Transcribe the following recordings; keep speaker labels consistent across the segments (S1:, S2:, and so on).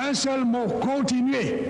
S1: Un seul mot, continuez.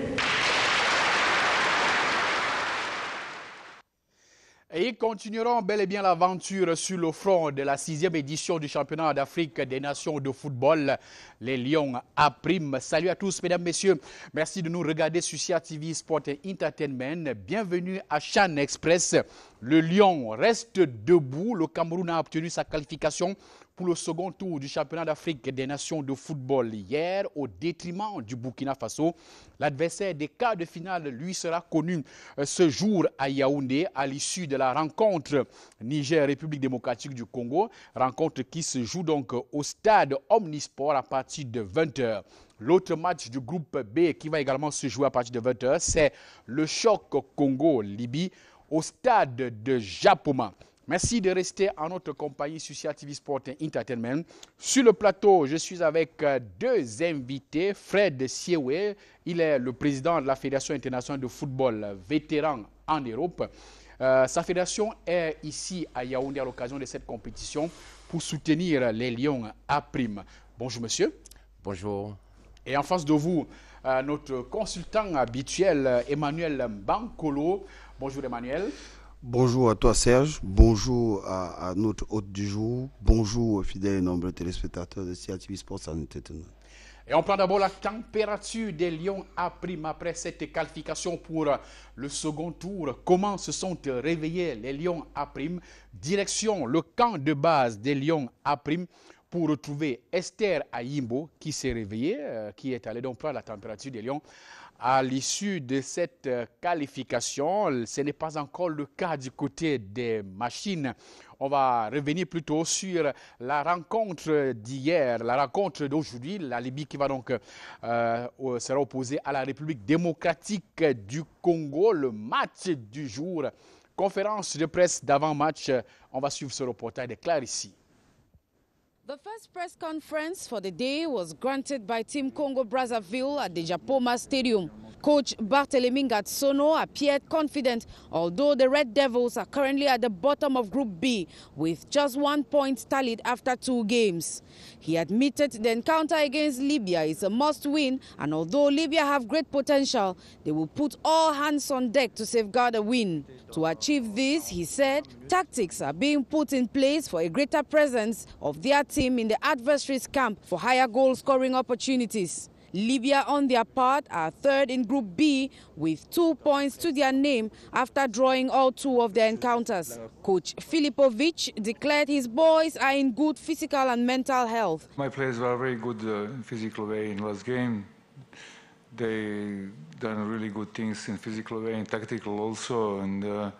S2: Et ils continueront bel et bien l'aventure sur le front de la 6e édition du championnat d'Afrique des nations de football, les Lions A'. Salut à tous, mesdames, messieurs. Merci de nous regarder sur CA TV Sport Entertainment. Bienvenue à Chan Express. Le Lion reste debout. Le Cameroun a obtenu sa qualification pour le second tour du championnat d'Afrique des nations de football hier au détriment du Burkina Faso. L'adversaire des quarts de finale lui sera connu ce jour à Yaoundé à l'issue de la rencontre Niger-République démocratique du Congo, rencontre qui se joue donc au stade Omnisport à partir de 20h. L'autre match du groupe B qui va également se jouer à partir de 20h, c'est le choc Congo-Libye au stade de Japoma. Merci de rester en notre compagnie sur CA TV Sport Entertainment. Sur le plateau, je suis avec deux invités. Fred Siewe, il est le président de la Fédération internationale de football vétéran en Europe. Sa fédération est ici à Yaoundé à l'occasion de cette compétition pour soutenir les Lions A'. Bonjour monsieur.
S3: Bonjour.
S2: Et en face de vous, notre consultant habituel, Emmanuel Bankolo. Bonjour Emmanuel.
S4: Bonjour à toi Serge, bonjour à notre hôte du jour, bonjour aux fidèles et nombreux téléspectateurs de CA TV Sports Entertainment.
S2: Et on prend d'abord la température des Lions A' après cette qualification pour le second tour. Comment se sont réveillés les Lions A'? Direction le camp de base des Lions A' pour retrouver Esther Ayimbo qui s'est réveillée, qui est allée donc prendre la température des Lions. À l'issue de cette qualification, ce n'est pas encore le cas du côté des machines. On va revenir plutôt sur la rencontre d'hier, la rencontre d'aujourd'hui. La Libye qui va donc sera opposée à la République démocratique du Congo. Le match du jour, conférence de presse d'avant-match. On va suivre ce reportage de Claire ici.
S5: The first press conference for the day was granted by Team Congo Brazzaville at the Japoma Stadium. Coach Barthelemy Ngatsono appeared confident, although the Red Devils are currently at the bottom of Group B with just 1 point tallied after 2 games. He admitted the encounter against Libya is a must-win, and although Libya have great potential, they will put all hands on deck to safeguard a win. To achieve this, he said, tactics are being put in place for a greater presence of their team in the adversary's camp for higher goal-scoring opportunities. Libya, on their part, are third in Group B with 2 points to their name after drawing all 2 of their encounters. Coach Filipovic declared his boys are in good physical and mental health.
S6: My players were very good in physical way in last game. They done really good things in physical way and tactical also, and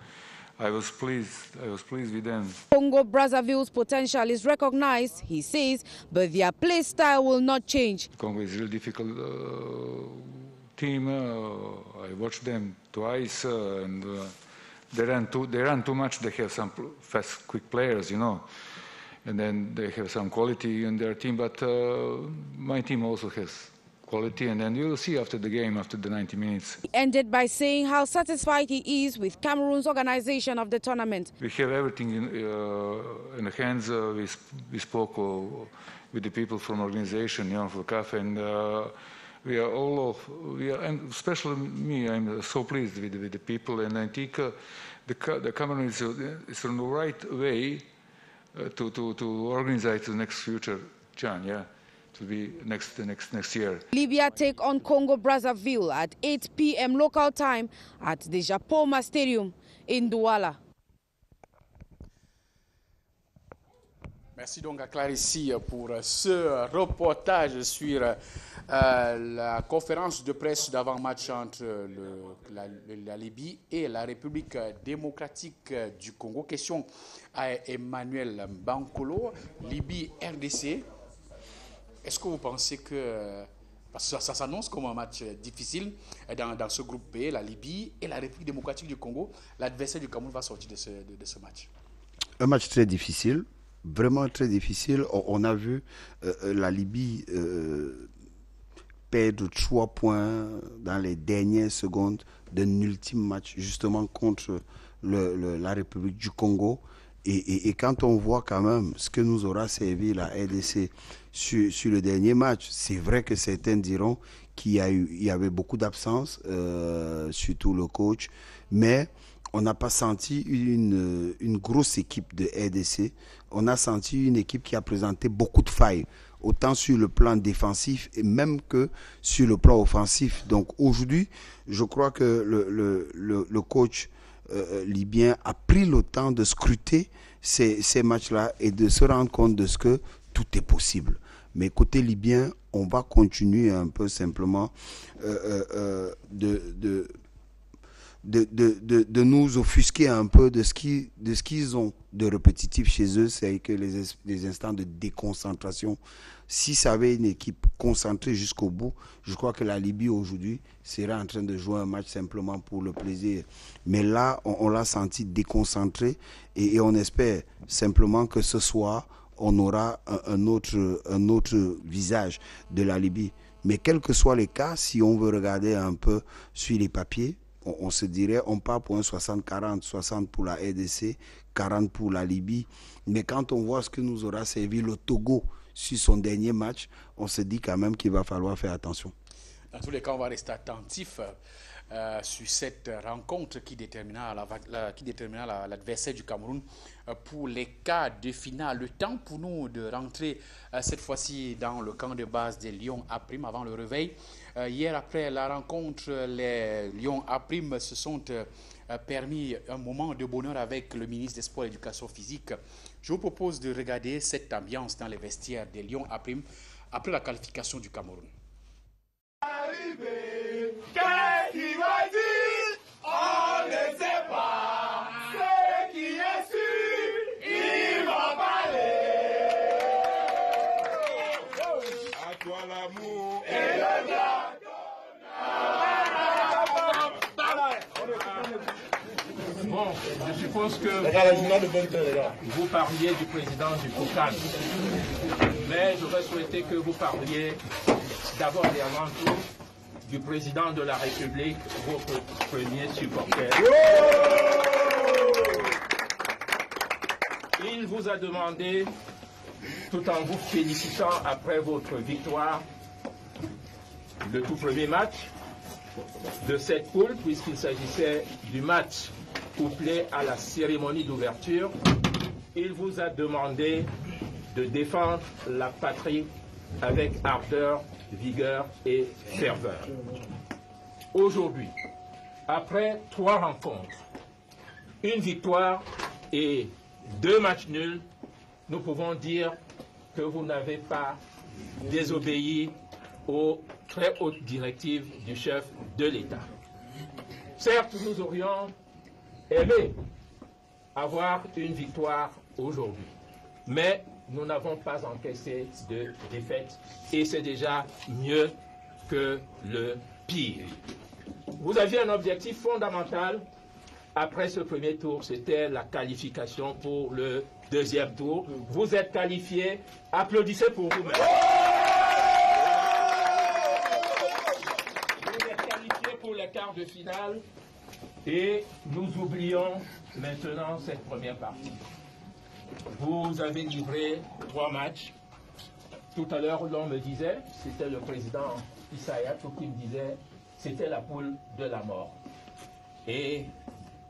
S6: I was pleased with them.
S5: Congo Brazzaville's potential is recognized, he says, but their play style will not change.
S6: Congo is a really difficult team. I watched them twice, and they ran too much. They have some fast, quick players, you know, and then they have some quality in their team. But my team also has quality, and then you'll see after the game, after the 90 minutes.
S5: He ended by saying how satisfied he is with Cameroon's organization of the tournament.
S6: We have everything in the hands. We spoke with the people from organization, you know, for CAF, and we are, and especially me, I'm so pleased with the people, and I think the Cameroon is on the right way to organize the next future Chan, yeah. To be next year.
S5: Libya take on Congo Brazzaville at 8 p.m. local time at the Japoma Stadium in Douala.
S2: Merci donc à Clarice pour ce reportage sur la conférence de presse d'avant-match entre la Libye et la République démocratique du Congo. Question à Emmanuel Bankolo, Libye-RDC. Est-ce que vous pensez que, parce que ça s'annonce comme un match difficile dans ce groupe B, la Libye et la République démocratique du Congo, l'adversaire du Cameroun va sortir de ce match?
S4: Un match très difficile, vraiment très difficile. On a vu la Libye perdre 3 points dans les dernières secondes d'un ultime match justement contre la République du Congo. Et quand on voit quand même ce que nous aura servi la RDC sur le dernier match, c'est vrai que certains diront qu'il y avait beaucoup d'absences, surtout le coach, mais on n'a pas senti une grosse équipe de RDC. On a senti une équipe qui a présenté beaucoup de failles, autant sur le plan défensif et même que sur le plan offensif. Donc aujourd'hui, je crois que le coach libyen a pris le temps de scruter ces matchs-là et de se rendre compte de ce que tout est possible. Mais côté libyen, on va continuer un peu simplement de nous offusquer un peu de ce qu'ils ont de répétitif chez eux, c'est que les instants de déconcentration. Si ça avait une équipe concentrée jusqu'au bout, je crois que la Libye aujourd'hui serait en train de jouer un match simplement pour le plaisir. Mais là, on l'a senti déconcentré et on espère simplement que ce soir, on aura un autre visage de la Libye. Mais quels que soient les cas, si on veut regarder un peu sur les papiers, on se dirait, on part pour un 60-40, 60 pour la RDC, 40 pour la Libye. Mais quand on voit ce que nous aura servi le Togo sur son dernier match, on se dit quand même qu'il va falloir faire attention.
S2: Dans tous les cas, on va rester attentif sur cette rencontre qui déterminera l'adversaire du Cameroun pour les quarts de finale. Le temps pour nous de rentrer cette fois-ci dans le camp de base des Lions A' avant le réveil. Hier, après la rencontre, les Lions A' se sont permis un moment de bonheur avec le ministre des Sports et de l'Éducation physique. Je vous propose de regarder cette ambiance dans les vestiaires des Lions A' après la qualification du Cameroun.
S3: Arrivé, qu'est-ce qu'il va dire? On ne sait pas. Ce qui est sûr, il va parler. À toi l'amour et le bien.
S7: Bon, je suppose que vous parliez du président du COCAN, mais j'aurais souhaité que vous parliez d'abord et avant tout du président de la République, votre premier supporter. Il vous a demandé, tout en vous félicitant après votre victoire, le tout premier match de cette poule, puisqu'il s'agissait du match couplé à la cérémonie d'ouverture, il vous a demandé de défendre la patrie avec ardeur, vigueur et ferveur. Aujourd'hui, après 3 rencontres, une victoire et 2 matchs nuls, nous pouvons dire que vous n'avez pas désobéi aux très hautes directives du chef de l'État. Certes, nous aurions aimé avoir une victoire aujourd'hui, mais nous n'avons pas encaissé de défaite et c'est déjà mieux que le pire. Vous aviez un objectif fondamental après ce premier tour, c'était la qualification pour le deuxième tour. Vous êtes qualifiés, applaudissez pour vous-même. Vous êtes qualifiés pour les quarts de finale et nous oublions maintenant cette première partie. Vous avez livré 3 matchs. Tout à l'heure, l'on me disait, c'était le président Issayatou qui me disait, c'était la poule de la mort. Et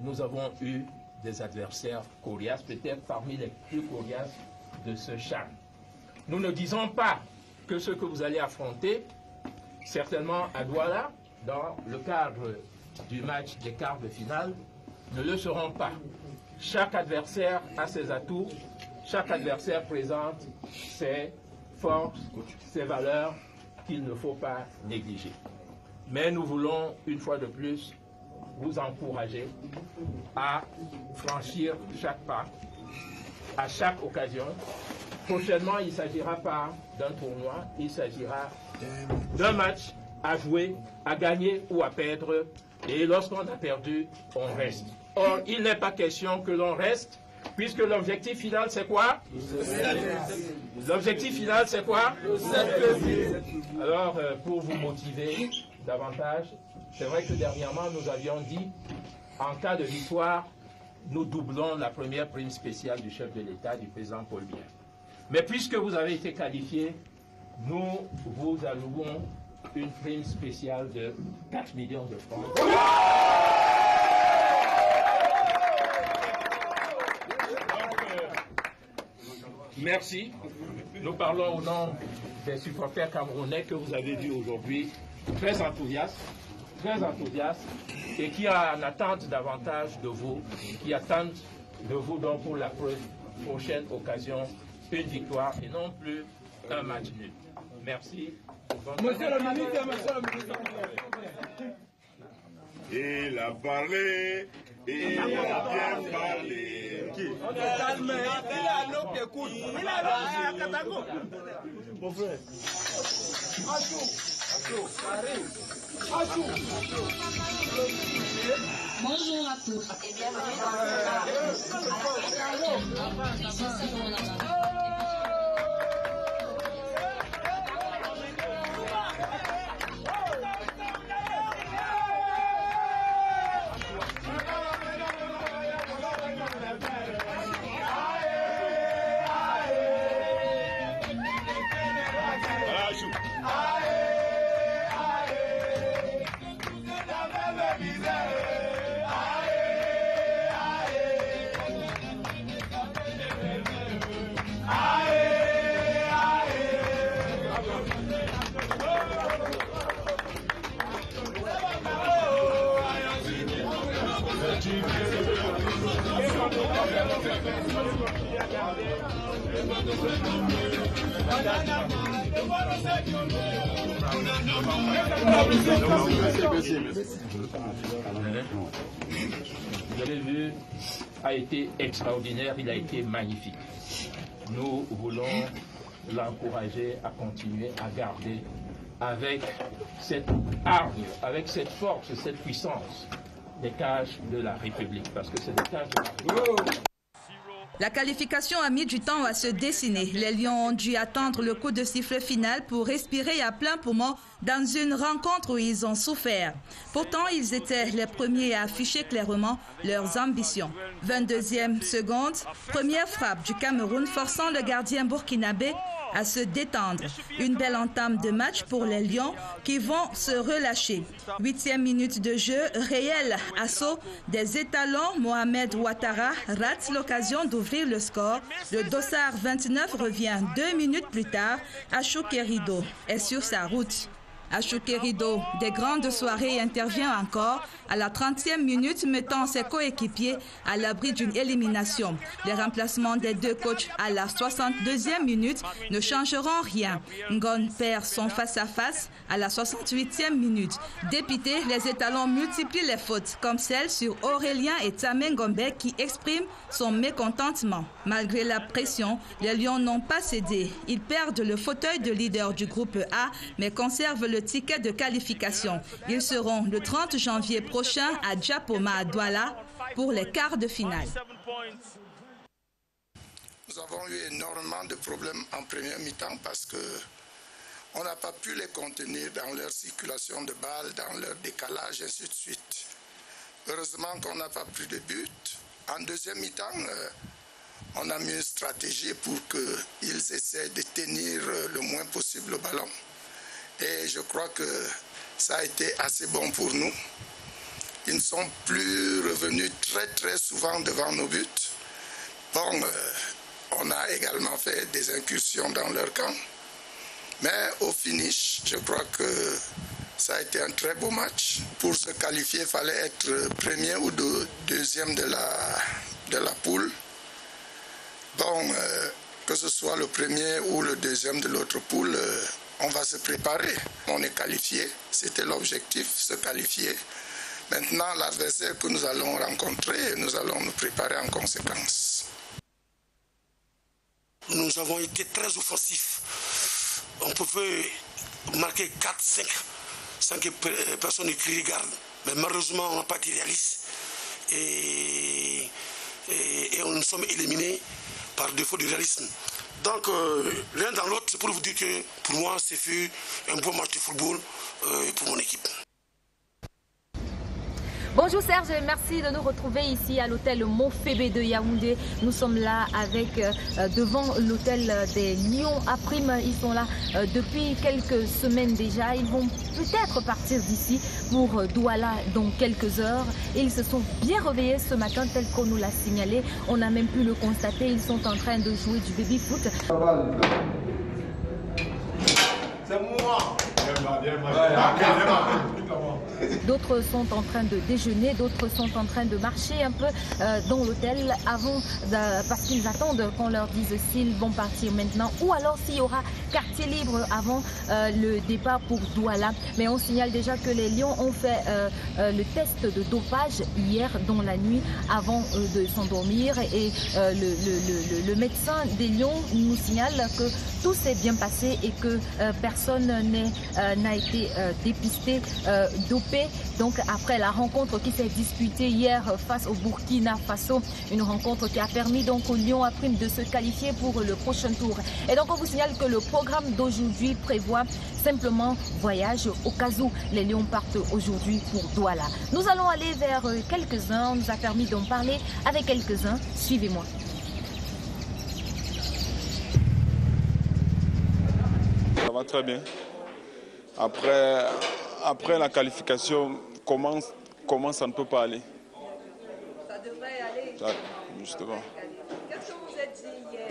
S7: nous avons eu des adversaires coriaces, peut-être parmi les plus coriaces de ce CHAN. Nous ne disons pas que ce que vous allez affronter, certainement à Douala, dans le cadre du match des quarts de finale, ne le seront pas. Chaque adversaire a ses atouts, chaque adversaire présente ses forces, ses valeurs qu'il ne faut pas négliger. Mais nous voulons, une fois de plus, vous encourager à franchir chaque pas, à chaque occasion. Prochainement, il ne s'agira pas d'un tournoi, il s'agira d'un match à jouer, à gagner ou à perdre. Et lorsqu'on a perdu, on reste. Or, il n'est pas question que l'on reste, puisque l'objectif final, c'est quoi? L'objectif final, c'est quoi? Alors, pour vous motiver davantage, c'est vrai que dernièrement, nous avions dit, en cas de victoire, nous doublons la première prime spéciale du chef de l'État, du président Paul Biya. Mais puisque vous avez été qualifié, nous vous allouons une prime spéciale de 4 millions de francs. Merci. Nous parlons au nom des supporters camerounais que vous avez vus aujourd'hui, très enthousiastes, et qui en attendent davantage de vous, qui attendent de vous donc pour la prochaine occasion une victoire et non plus un match nul. Merci.
S3: Monsieur le ministre, il a parlé, il a bien parlé.
S8: On est calme, il a l'homme qui écoute. Il a l'homme. Mon frère.
S9: Bonjour à tous et bienvenue dans
S7: Vous avez vu, a été extraordinaire, il a été magnifique. Nous voulons l'encourager à continuer à garder avec cette hargne, avec cette force, cette puissance des cages de la République, parce que c'est des cages de la République.
S10: La qualification a mis du temps à se dessiner. Les Lions ont dû attendre le coup de sifflet final pour respirer à plein poumon dans une rencontre où ils ont souffert. Pourtant, ils étaient les premiers à afficher clairement leurs ambitions. 22e seconde, première frappe du Cameroun forçant le gardien burkinabé à se détendre. Une belle entame de match pour les Lions qui vont se relâcher. 8e minute de jeu, réel assaut des étalons. Mohamed Ouattara rate l'occasion d'ouvrir le score. Le dossard 29 revient 2 minutes plus tard. Achou Kerido est sur sa route. Achou Kerido, des grandes soirées, intervient encore à la 30e minute, mettant ses coéquipiers à l'abri d'une élimination. Les remplacements des deux coachs à la 62e minute ne changeront rien. Ngon perd son face-à-face à la 68e minute. Dépités, les étalons multiplient les fautes, comme celle sur Aurélien et Tamé Ngombe qui expriment son mécontentement. Malgré la pression, les Lions n'ont pas cédé. Ils perdent le fauteuil de leader du groupe A, mais conservent le ticket de qualification. Ils seront le 30 janvier prochain à Djapoma à Douala pour les quarts de finale.
S11: Nous avons eu énormément de problèmes en première mi-temps parce qu'on n'a pas pu les contenir dans leur circulation de balles, dans leur décalage, et ainsi de suite. Heureusement qu'on n'a pas pris de but. En deuxième mi-temps, on a mis une stratégie pour qu'ils essaient de tenir le moins possible le ballon. Et je crois que ça a été assez bon pour nous. Ils ne sont plus revenus très souvent devant nos buts. Bon, on a également fait des incursions dans leur camp. Mais au finish, je crois que ça a été un très beau match. Pour se qualifier, il fallait être premier ou deuxième de la poule. Bon, que ce soit le premier ou le deuxième de l'autre poule, on va se préparer. On est qualifié, c'était l'objectif, se qualifier. Maintenant, l'adversaire que nous allons rencontrer, nous allons nous préparer en conséquence.
S12: Nous avons été très offensifs. On pouvait marquer 5 personnes qui regardent. Mais malheureusement, on n'a pas été réaliste. Et nous sommes éliminés par défaut de réalisme. Donc, l'un dans l'autre, c'est pour vous dire que pour moi, c'est fait un bon match de football pour mon équipe.
S13: Bonjour Serge, merci de nous retrouver ici à l'hôtel Montfébé de Yaoundé. Nous sommes là avec devant l'hôtel des Lions à Prime. Ils sont là depuis quelques semaines déjà. Ils vont peut-être partir d'ici pour Douala dans quelques heures. Et ils se sont bien réveillés ce matin tel qu'on nous l'a signalé. On a même pu le constater. Ils sont en train de jouer du baby-foot.
S3: C'est moi.
S13: D'autres sont en train de déjeuner, d'autres sont en train de marcher un peu dans l'hôtel avant parce qu'ils attendent qu'on leur dise s'ils vont partir maintenant ou alors s'il y aura quartier libre avant le départ pour Douala. Mais on signale déjà que les Lions ont fait le test de dopage hier dans la nuit avant de s'endormir et le médecin des Lions nous signale que tout s'est bien passé et que personne n'a été dépisté, dopé. Donc après la rencontre qui s'est disputée hier face au Burkina Faso, une rencontre qui a permis donc aux Lions à Prime de se qualifier pour le prochain tour. Et donc on vous signale que le programme d'aujourd'hui prévoit simplement voyage au cas où les Lions partent aujourd'hui pour Douala. Nous allons aller vers quelques-uns, on nous a permis d'en parler avec quelques-uns. Suivez-moi.
S14: Ça va très bien. Après la qualification, comment ça ne peut pas aller?
S15: Ça devrait aller.
S14: Ça, justement.
S15: Qu'est-ce que vous êtes dit hier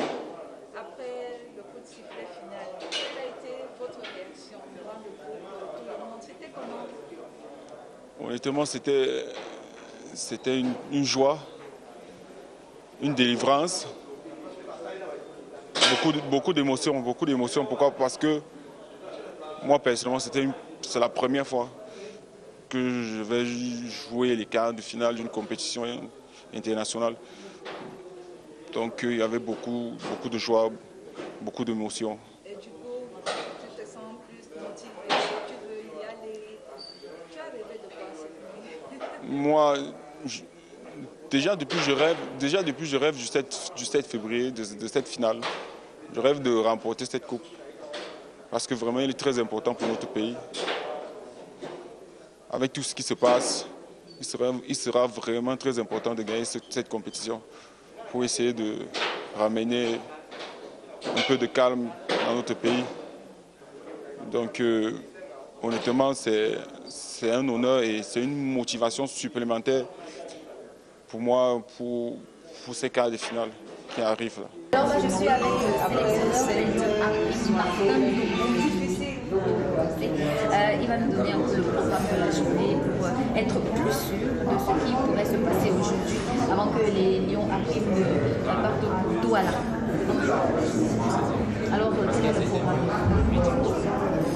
S15: après le coup de sifflet final? Quelle a été votre réaction devant le groupe, tout le monde? C'était comment?
S14: Honnêtement, c'était une joie, une délivrance, beaucoup d'émotions. Pourquoi? Parce que moi, personnellement, c'est la première fois que je vais jouer les quarts de finale d'une compétition internationale. Donc, il y avait beaucoup de joie, beaucoup d'émotions.
S15: Et du coup, tu te sens plus motivé, tu veux y aller. Tu as rêvé de quoi?
S14: Moi, déjà depuis je rêve du 7 février, de cette finale. Je rêve de remporter cette coupe. Parce que vraiment, il est très important pour notre pays. Avec tout ce qui se passe, il sera vraiment très important de gagner cette compétition pour essayer de ramener un peu de calme dans notre pays. Donc, honnêtement, c'est un honneur et c'est une motivation supplémentaire pour moi, pour ces quarts de finale qui arrivent là.
S13: Alors là, je suis avec le sélectionneur Martin. Il va nous donner un peu le programme de la journée pour être plus sûr de ce qui pourrait se passer aujourd'hui avant que les Lions arrivent partent pour Douala. Alors, quel est le programme?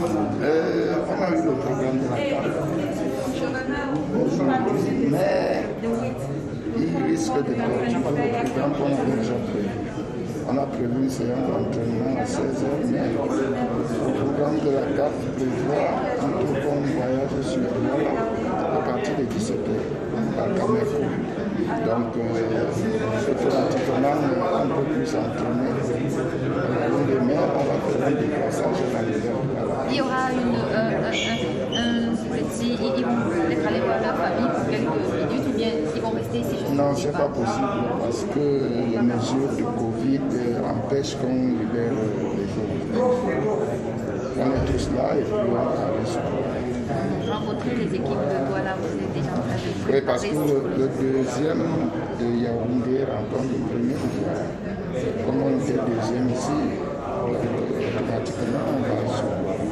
S16: On a eu le programme de la aujourd'hui, mais il risque de continuer le programme qu'on avait déjà prévu. On a prévu une séance d'entraînement à 16h, mais le programme de la CAF prévoit un tout bon voyage sur Douala à partir de 17h à Cameroun. Donc, il faut pratiquement un peu plus s'entraîner. Demain, on va faire un déplaçage dans l'hiver.
S13: Il y aura ils vont peut-être aller voir leur famille pour quelques minutes ou bien ils vont rester ici?
S16: Non, ce n'est pas possible parce que les mesures de Covid empêchent qu'on libère les jours. On est tous là et puis on va aller sur
S13: rencontrer les équipes de Douala, vous êtes déjà en train de...
S16: Oui, parce que le deuxième de Yaoundé rencontre le premier de Douala. Comme on était deuxième ici, pratiquement on va sur Douala.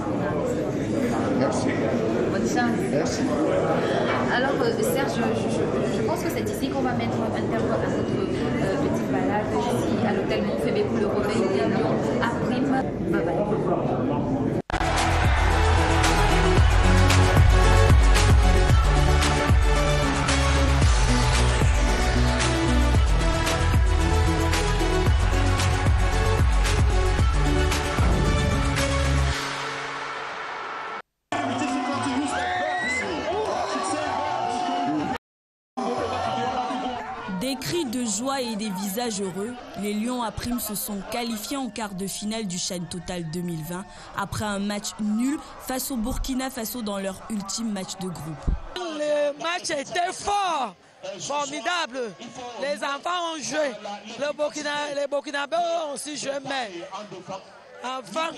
S16: Merci.
S13: Bonne chance.
S16: Merci.
S13: Alors Serge, je pense que c'est ici qu'on va mettre un terme à notre petite balade ici à l'hôtel Montfébé pour le réveil des Lions à Prime. Bye bye.
S17: Des cris de joie joie et des visages heureux, les Lions à Prime se sont qualifiés en quart de finale du Chan Total 2020 après un match nul face au Burkina Faso dans leur ultime match de groupe.
S18: Le match était fort, formidable. Les enfants ont joué, les Burkinabés ont aussi joué, mais enfin,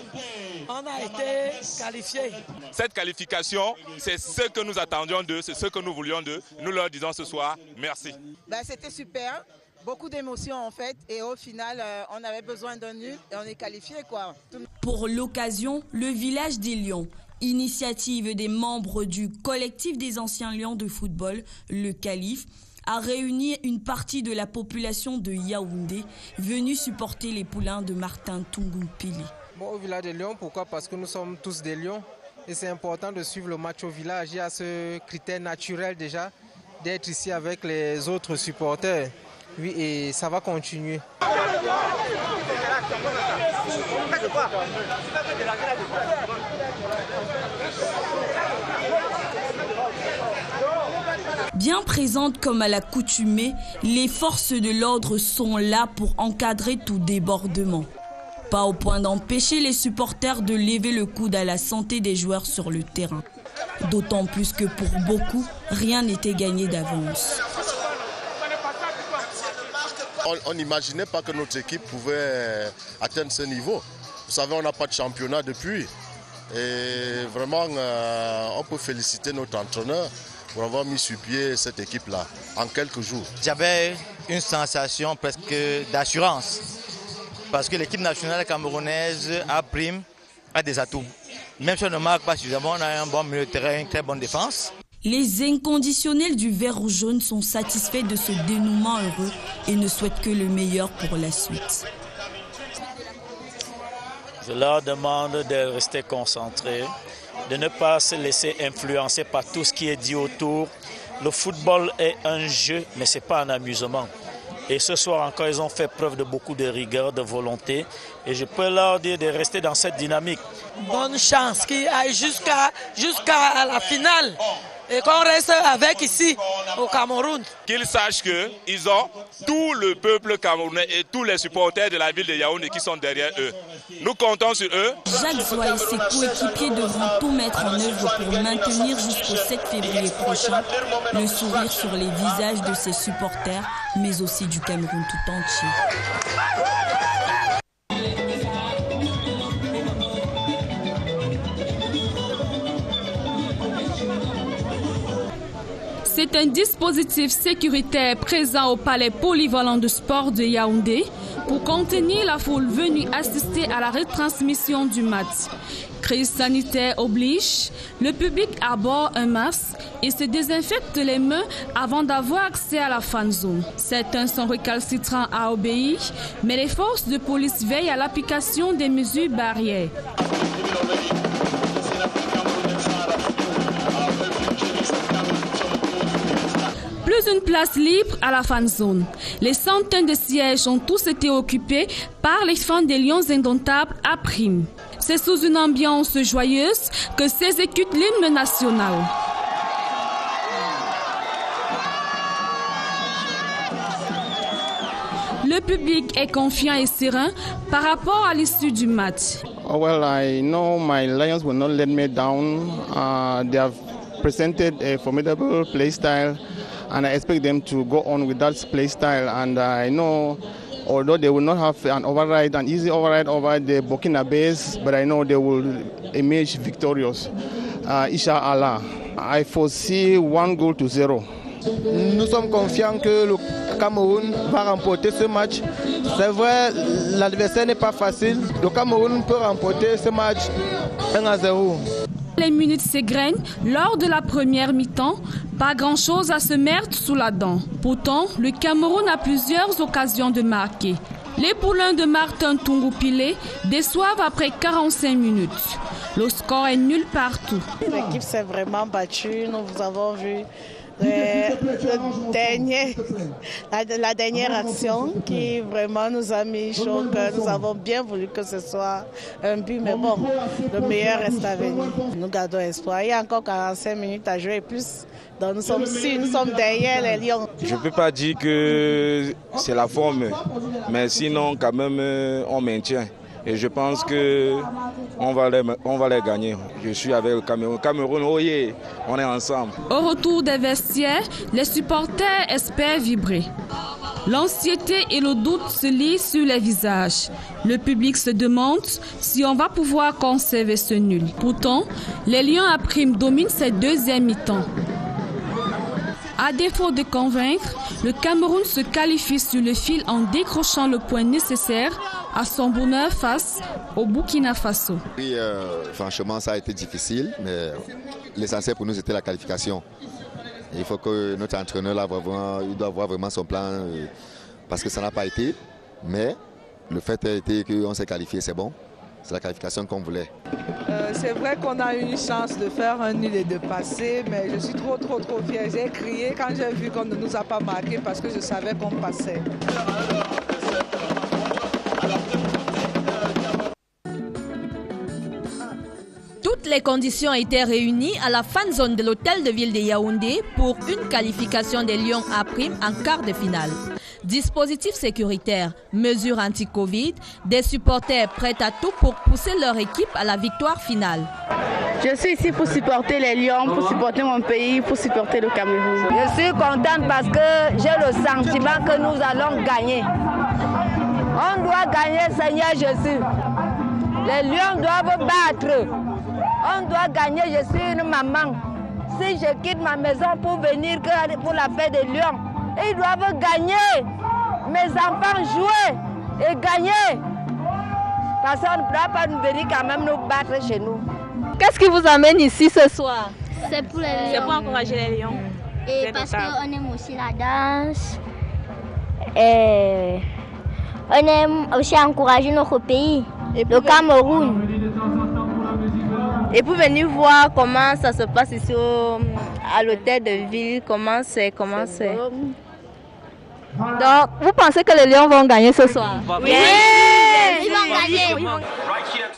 S18: on a été qualifiés.
S19: Cette qualification, c'est ce que nous attendions d'eux, c'est ce que nous voulions d'eux. Nous leur disons ce soir, merci.
S20: C'était super, beaucoup d'émotions en fait, et au final, on avait besoin d'un nul et on est qualifiés quoi.
S17: Pour l'occasion, le village des Lions, initiative des membres du collectif des anciens Lions de football, le Calife, a réuni une partie de la population de Yaoundé venue supporter les poulains de Martin Tungumpili.
S21: Au village des Lions, pourquoi? Parce que nous sommes tous des Lions et c'est important de suivre le match au village. Il y a ce critère naturel déjà d'être ici avec les autres supporters. Oui, et ça va continuer.
S17: Bien présentes comme à l'accoutumée, les forces de l'ordre sont là pour encadrer tout débordement. Pas au point d'empêcher les supporters de lever le coude à la santé des joueurs sur le terrain. D'autant plus que pour beaucoup, rien n'était gagné d'avance.
S22: On n'imaginait pas que notre équipe pouvait atteindre ce niveau. Vous savez, on n'a pas de championnat depuis. Et vraiment, on peut féliciter notre entraîneur pour avoir mis sur pied cette équipe-là en quelques jours.
S23: J'avais une sensation presque d'assurance parce que l'équipe nationale camerounaise A Prime a des atouts. Même si on ne marque pas suffisamment, on a un bon milieu de terrain, une très bonne défense.
S17: Les inconditionnels du vert ou jaune sont satisfaits de ce dénouement heureux et ne souhaitent que le meilleur pour la suite.
S24: Je leur demande de rester concentrés, de ne pas se laisser influencer par tout ce qui est dit autour. Le football est un jeu, mais ce n'est pas un amusement. Et ce soir encore, ils ont fait preuve de beaucoup de rigueur, de volonté. Et je peux leur dire de rester dans cette dynamique.
S18: Bonne chance qu'ils aillent jusqu'à la finale. Et qu'on reste avec ici, au Cameroun.
S19: Qu'ils sachent qu'ils ont tout le peuple camerounais et tous les supporters de la ville de Yaoundé qui sont derrière eux. Nous comptons sur eux.
S17: Jacques Zoua et ses coéquipiers devront tout mettre en œuvre pour maintenir jusqu'au 7 février prochain le sourire sur les visages de ses supporters, mais aussi du Cameroun tout entier.
S25: C'est un dispositif sécuritaire présent au palais polyvalent de sport de Yaoundé pour contenir la foule venue assister à la retransmission du match. Crise sanitaire oblige, le public arbore un masque et se désinfecte les mains avant d'avoir accès à la fan zone. Certains sont récalcitrants à obéir, mais les forces de police veillent à l'application des mesures barrières. Plus une place libre à la fan zone. Les centaines de sièges ont tous été occupés par les fans des Lions indomptables A Prime. C'est sous une ambiance joyeuse que s'exécute l'hymne national. Le public est confiant et serein par rapport à l'issue du match.
S26: Oh well, I know my Lions will not let me down. They have presented a formidable play style, and I expect them to go on with that play style. And I know, although they will not have an easy override over the Burkinabés, but I know they will emerge victorious. Inshallah, I foresee 1-0.
S27: Nous sommes confiants que le Cameroun va remporter ce match. C'est vrai, l'adversaire n'est pas facile. Le Cameroun peut remporter ce match 1-0.
S25: Les minutes s'égrènent lors de la première mi-temps. Pas grand-chose à se mettre sous la dent. Pourtant, le Cameroun a plusieurs occasions de marquer. Les poulains de Martin Tungumpili déçoivent après 45 minutes. Le score est nul partout.
S28: L'équipe s'est vraiment battue. Nous avons vu
S1: La dernière action qui vraiment nous a mis chaud, nous avons bien voulu que ce soit un but, mais bon, le meilleur reste à venir. Nous gardons espoir. Il y a encore 45 minutes à jouer et plus. Donc nous sommes sûrs, nous sommes derrière les Lions.
S2: Je ne peux pas dire que c'est la forme, mais sinon quand même on maintient. Et je pense qu'on va les gagner. Je suis avec le Cameroun. Cameroun, oh yeah, on est ensemble.
S25: Au retour des vestiaires, les supporters espèrent vibrer. L'anxiété et le doute se lisent sur les visages. Le public se demande si on va pouvoir conserver ce nul. Pourtant, les Lions à prime dominent cette deuxième mi-temps. À défaut de convaincre, le Cameroun se qualifie sur le fil en décrochant le point nécessaire à son bonheur face au Burkina Faso.
S4: Oui, franchement, ça a été difficile, mais l'essentiel pour nous, c'était la qualification. Il faut que notre entraîneur, là, il doit avoir vraiment son plan, parce que ça n'a pas été. Mais le fait a été qu'on s'est qualifié, c'est bon. C'est la qualification qu'on voulait.
S15: C'est vrai qu'on a eu une chance de faire un nul et de passer, mais je suis trop fière. J'ai crié quand j'ai vu qu'on ne nous a pas marqué parce que je savais qu'on passait.
S5: Toutes les conditions étaient réunies à la fan zone de l'hôtel de ville de Yaoundé pour une qualification des Lions à prime en quart de finale. Dispositifs sécuritaires, mesures anti-Covid, des supporters prêts à tout pour pousser leur équipe à la victoire finale.
S6: Je suis ici pour supporter les Lions, pour supporter mon pays, pour supporter le Cameroun.
S8: Je suis contente parce que j'ai le sentiment que nous allons gagner. On doit gagner, Seigneur Jésus. Les Lions doivent battre. On doit gagner, je suis une maman. Si je quitte ma maison pour venir pour la fête des Lions, ils doivent gagner. Mes enfants jouer et gagner. Parce qu'on ne pourra pas nous venir quand même nous battre chez nous.
S5: Qu'est-ce qui vous amène ici ce soir?
S9: C'est pour les Lions.
S5: C'est pour encourager les Lions.
S9: Et parce qu'on aime aussi la danse. Et on aime aussi encourager notre pays, le Cameroun.
S5: Et pour venir voir comment ça se passe ici à l'hôtel de ville, comment c'est. Donc, vous pensez que les Lions vont gagner ce soir?
S9: Oui, ils vont gagner.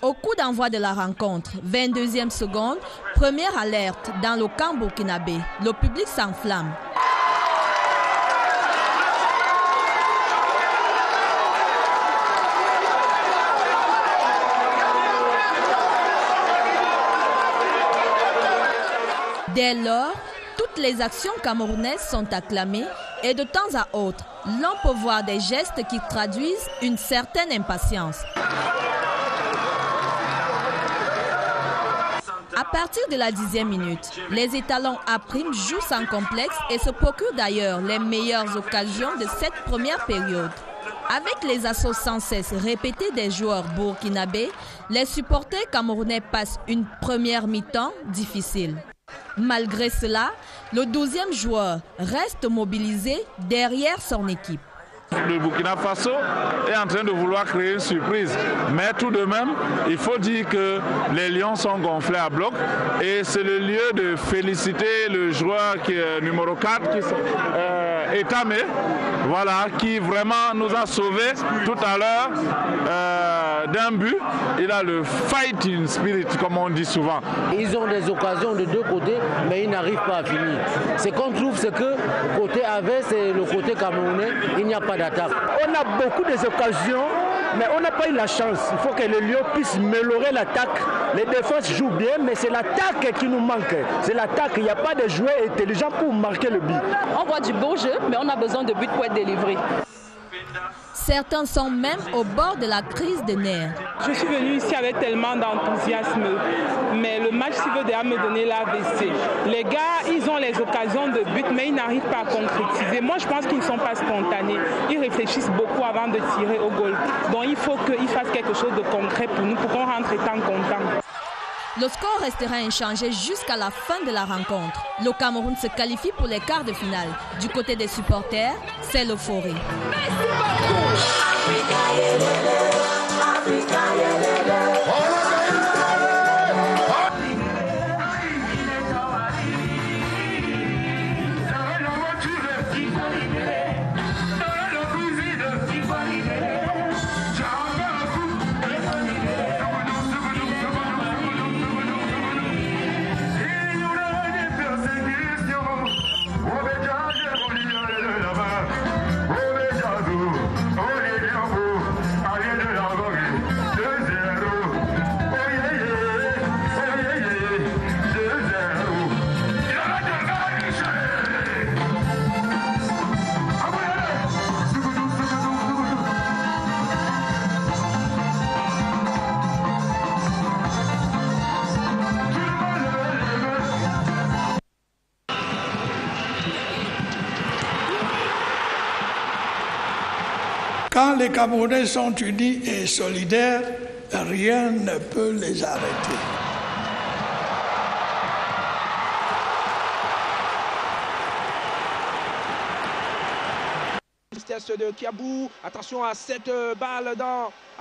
S5: Au coup d'envoi de la rencontre, 22e seconde, première alerte dans le camp burkinabé. Le public s'enflamme. Dès lors, toutes les actions camerounaises sont acclamées et de temps à autre, l'on peut voir des gestes qui traduisent une certaine impatience. À partir de la 10e minute, les étalons à prime jouent sans complexe et se procurent d'ailleurs les meilleures occasions de cette première période. Avec les assauts sans cesse répétés des joueurs burkinabés, les supporters camerounais passent une première mi-temps difficile. Malgré cela, le 12e joueur reste mobilisé derrière son équipe.
S28: Le Burkina Faso est en train de vouloir créer une surprise. Mais tout de même, il faut dire que les Lions sont gonflés à bloc. Et c'est le lieu de féliciter le joueur qui est numéro 4, Etame, voilà, qui vraiment nous a sauvés tout à l'heure d'un but. Il a le fighting spirit, comme on dit souvent.
S29: Ils ont des occasions de deux côtés, mais ils n'arrivent pas à finir. Ce qu'on trouve, c'est que côté Aves et le côté camerounais, il n'y a pas d'attaque.
S30: On a beaucoup d'occasions, mais on n'a pas eu la chance. Il faut que le Lion puisse améliorer l'attaque. Les défenses jouent bien, mais c'est l'attaque qui nous manque. C'est l'attaque. Il n'y a pas de joueurs intelligents pour marquer le but.
S31: On voit du beau jeu, mais on a besoin de buts pour être délivrés.
S5: Certains sont même au bord de la crise de nerfs.
S32: Je suis venue ici avec tellement d'enthousiasme, mais le match s'il veut déjà me donner l'AVC. Les gars, ils ont les occasions de but, mais ils n'arrivent pas à concrétiser. Moi, je pense qu'ils ne sont pas spontanés. Ils réfléchissent beaucoup avant de tirer au goal. Donc, il faut qu'ils fassent quelque chose de concret pour nous, pour qu'on rentre étant contents.
S5: Le score restera inchangé jusqu'à la fin de la rencontre. Le Cameroun se qualifie pour les quarts de finale. Du côté des supporters, c'est l'euphorie.
S3: Quand les Camerounais sont unis et solidaires, rien ne peut les arrêter.
S7: De Kiabou, attention à cette balle à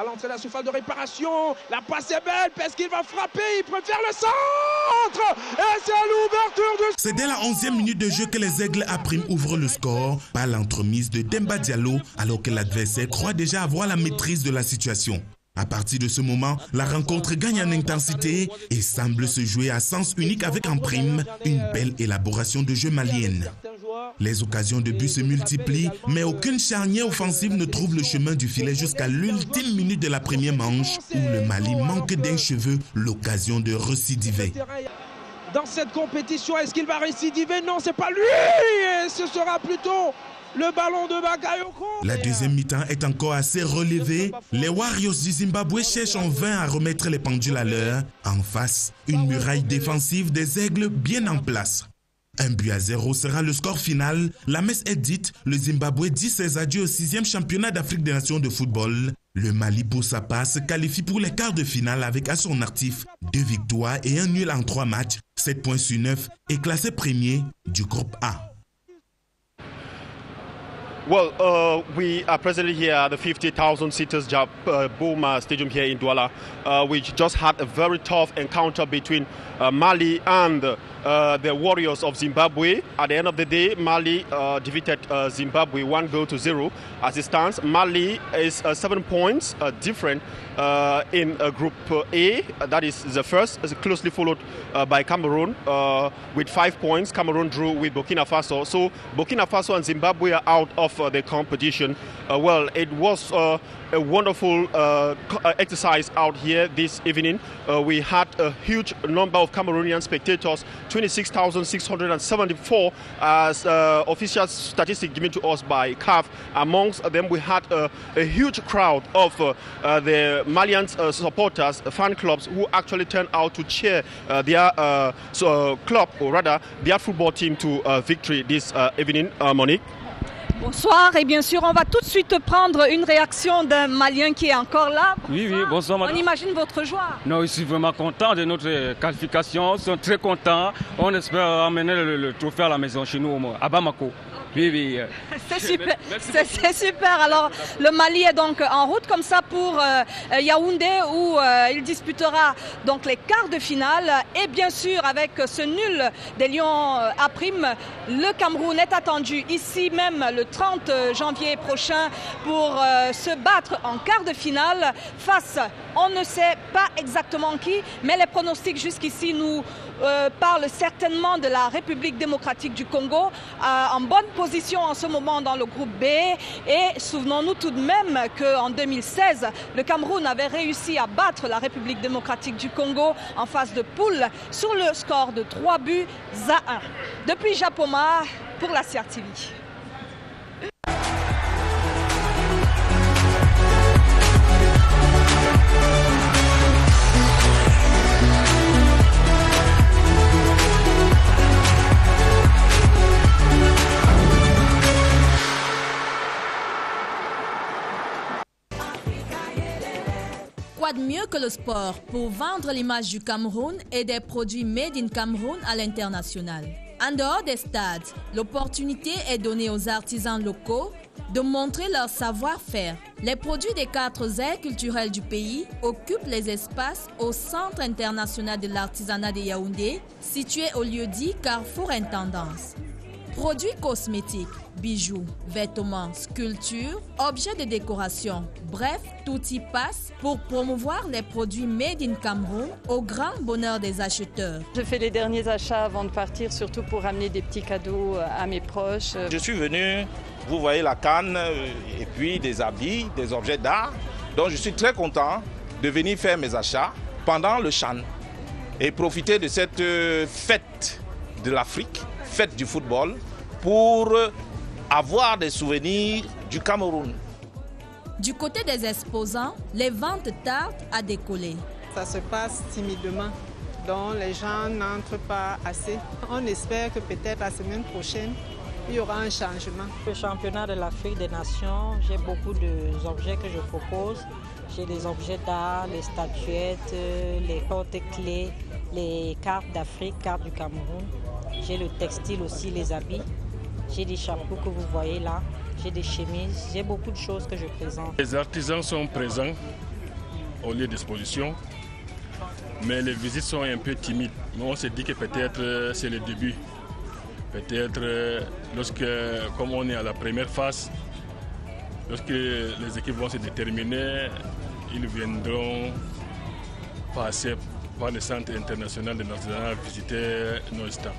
S7: l'entrée de la surface de réparation. La passe est belle, parce qu'il va frapper, il préfère le centre. Et c'est l'ouverture du...
S10: C'est dès la 11e minute de jeu que les Aigles Aprime ouvrent le score par l'entremise de Demba Diallo, alors que l'adversaire croit déjà avoir la maîtrise de la situation. À partir de ce moment, la rencontre gagne en intensité et semble se jouer à sens unique avec en prime une belle élaboration de jeu malienne. Les occasions de but se multiplient, mais aucune charnière offensive ne trouve le chemin du filet jusqu'à l'ultime minute de la première manche où le Mali manque d'un cheveu l'occasion de récidiver.
S7: Dans cette compétition, est-ce qu'il va récidiver? Non, c'est pas lui. Ce sera plutôt le ballon de Bakayoko.
S10: La deuxième mi-temps est encore assez relevée. Les Warriors du Zimbabwe cherchent en vain à remettre les pendules à l'heure. En face, une muraille défensive des Aigles bien en place. 1-0 sera le score final. La messe est dite. Le Zimbabwe dit ses adieux au 6e championnat d'Afrique des Nations de football. Le Mali, pour sa part, se qualifie pour les quarts de finale avec à son actif 2 victoires et 1 nul en 3 matchs. 7 points sur 9 et classé premier du groupe A.
S11: Well, we are presently here at the 50,000 seaters Boma Stadium here in Douala. We just had a very tough encounter between Mali and the Warriors of Zimbabwe. At the end of the day, Mali defeated Zimbabwe 1-0 as it stands. Mali is 7 points different in Group A. That is the first, closely followed by Cameroon with 5 points. Cameroon drew with Burkina Faso. So Burkina Faso and Zimbabwe are out of the competition. Well, it was a wonderful exercise out here this evening. We had a huge number of Cameroonian spectators, 26,674 as official statistics given to us by CAF. Amongst them, we had a huge crowd of the Malian supporters, fan clubs, who actually turned out to cheer their club, or rather their football team, to victory this evening. Monique.
S12: Bonsoir, et bien sûr on va tout de suite prendre une réaction d'un Malien qui est encore là.
S13: Oui, bonsoir madame.
S12: On imagine votre joie.
S13: Non, je suis vraiment content de notre qualification, nous sommes très contents. On espère amener le trophée à la maison chez nous, à Bamako. Oui.
S12: C'est super, c'est super. Alors le Mali est donc en route comme ça pour Yaoundé où il disputera donc les quarts de finale. Et bien sûr avec ce nul des Lions Aprime, le Cameroun est attendu ici même le 30 janvier prochain pour se battre en quart de finale face, on ne sait pas exactement qui, mais les pronostics jusqu'ici nous parlent certainement de la République démocratique du Congo, en bonne position en ce moment dans le groupe B. Et souvenons-nous tout de même qu'en 2016, le Cameroun avait réussi à battre la République démocratique du Congo en phase de poule sur le score de 3-1. Depuis Japoma, pour la CRTV.
S5: Quoi de mieux que le sport pour vendre l'image du Cameroun et des produits made in Cameroun à l'international? En dehors des stades, l'opportunité est donnée aux artisans locaux de montrer leur savoir-faire. Les produits des 4 aires culturelles du pays occupent les espaces au Centre international de l'artisanat de Yaoundé, situé au lieu-dit Carrefour Intendance. Produits cosmétiques, bijoux, vêtements, sculptures, objets de décoration, bref, tout y passe pour promouvoir les produits made in Cameroun au grand bonheur des acheteurs.
S31: Je fais les derniers achats avant de partir, surtout pour amener des petits cadeaux à mes proches.
S19: Je suis venu, vous voyez la canne et puis des habits, des objets d'art. Donc je suis très content de venir faire mes achats pendant le Chan et profiter de cette fête de l'Afrique, fête du football, pour avoir des souvenirs du Cameroun.
S5: Du côté des exposants, les ventes tardent à décoller.
S14: Ça se passe timidement, donc les gens n'entrent pas assez. On espère que peut-être la semaine prochaine, il y aura un changement.
S31: Le championnat de l'Afrique des Nations, j'ai beaucoup d'objets que je propose. J'ai des objets d'art, les statuettes, les porte-clés, les cartes d'Afrique, cartes du Cameroun. J'ai le textile aussi, les habits. J'ai des chapeaux que vous voyez là. J'ai des chemises. J'ai beaucoup de choses que je présente.
S1: Les artisans sont présents au lieu d'exposition, mais les visites sont un peu timides. Mais on s'est dit que peut-être c'est le début. Peut-être lorsque, comme on est à la première phase, lorsque les équipes vont se déterminer, ils viendront passer par le Centre international de l'artisanat visiter nos stands.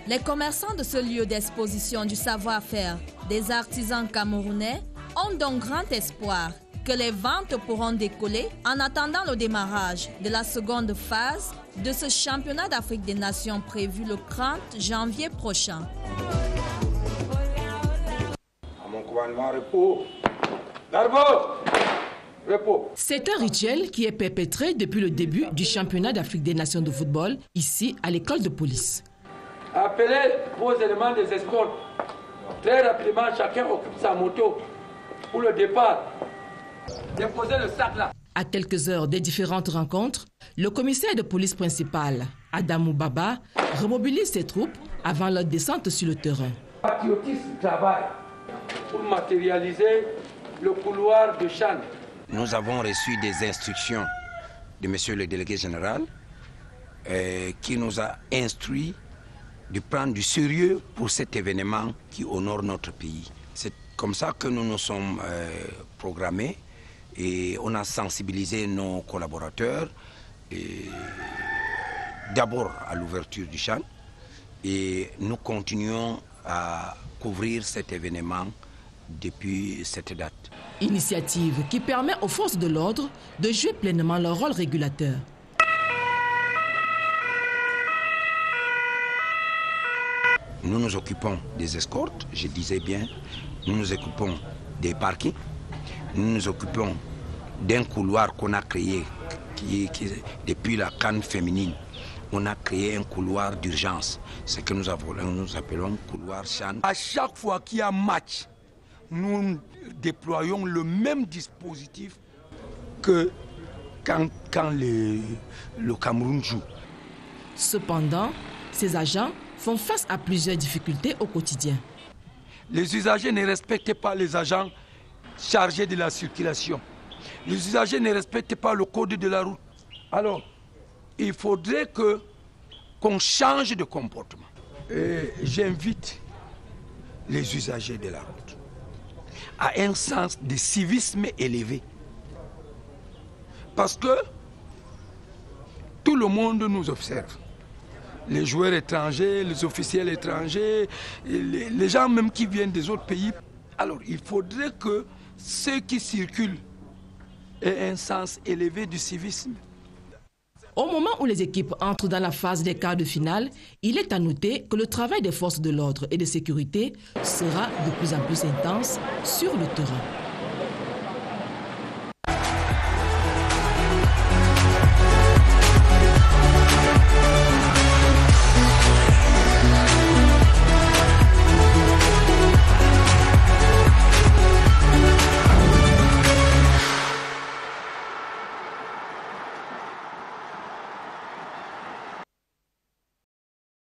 S5: Les commerçants de ce lieu d'exposition du savoir-faire des artisans camerounais ont donc grand espoir que les ventes pourront décoller en attendant le démarrage de la seconde phase de ce championnat d'Afrique des Nations prévu le 30 janvier prochain.
S2: À mon commandement, repos. Darbo! Repos.
S16: C'est un rituel qui est perpétré depuis le début du championnat d'Afrique des Nations de football, ici à l'école de police.
S2: Appelez vos éléments des escortes. Très rapidement, chacun occupe sa moto pour le départ. Déposez le sac là.
S16: À quelques heures des différentes rencontres, le commissaire de police principal, Adamou Baba, remobilise ses troupes avant leur descente sur le terrain.
S2: Patriotisme travaille pour matérialiser le couloir de Chan.
S17: Nous avons reçu des instructions de monsieur le délégué général qui nous a instruit de prendre du sérieux pour cet événement qui honore notre pays. C'est comme ça que nous nous sommes programmés et on a sensibilisé nos collaborateurs d'abord à l'ouverture du Chan et nous continuons à couvrir cet événement depuis cette date.
S16: Initiative qui permet aux forces de l'ordre de jouer pleinement leur rôle régulateur.
S17: Nous nous occupons des escortes, je disais bien, nous nous occupons des parkings, nous nous occupons d'un couloir qu'on a créé depuis la CAN féminine. On a créé un couloir d'urgence, ce que nous appelons couloir Chan.
S2: À chaque fois qu'il y a match, nous déployons le même dispositif que quand le Cameroun joue.
S16: Cependant, ces agents font face à plusieurs difficultés au quotidien.
S2: Les usagers ne respectent pas les agents chargés de la circulation. Les usagers ne respectent pas le code de la route. Alors, il faudrait qu'on change de comportement. J'invite les usagers de la route à un sens de civisme élevé. Parce que tout le monde nous observe. Les joueurs étrangers, les officiels étrangers, les gens même qui viennent des autres pays. Alors, il faudrait que ceux qui circulent aient un sens élevé du civisme.
S16: Au moment où les équipes entrent dans la phase des quarts de finale, il est à noter que le travail des forces de l'ordre et de sécurité sera de plus en plus intense sur le terrain.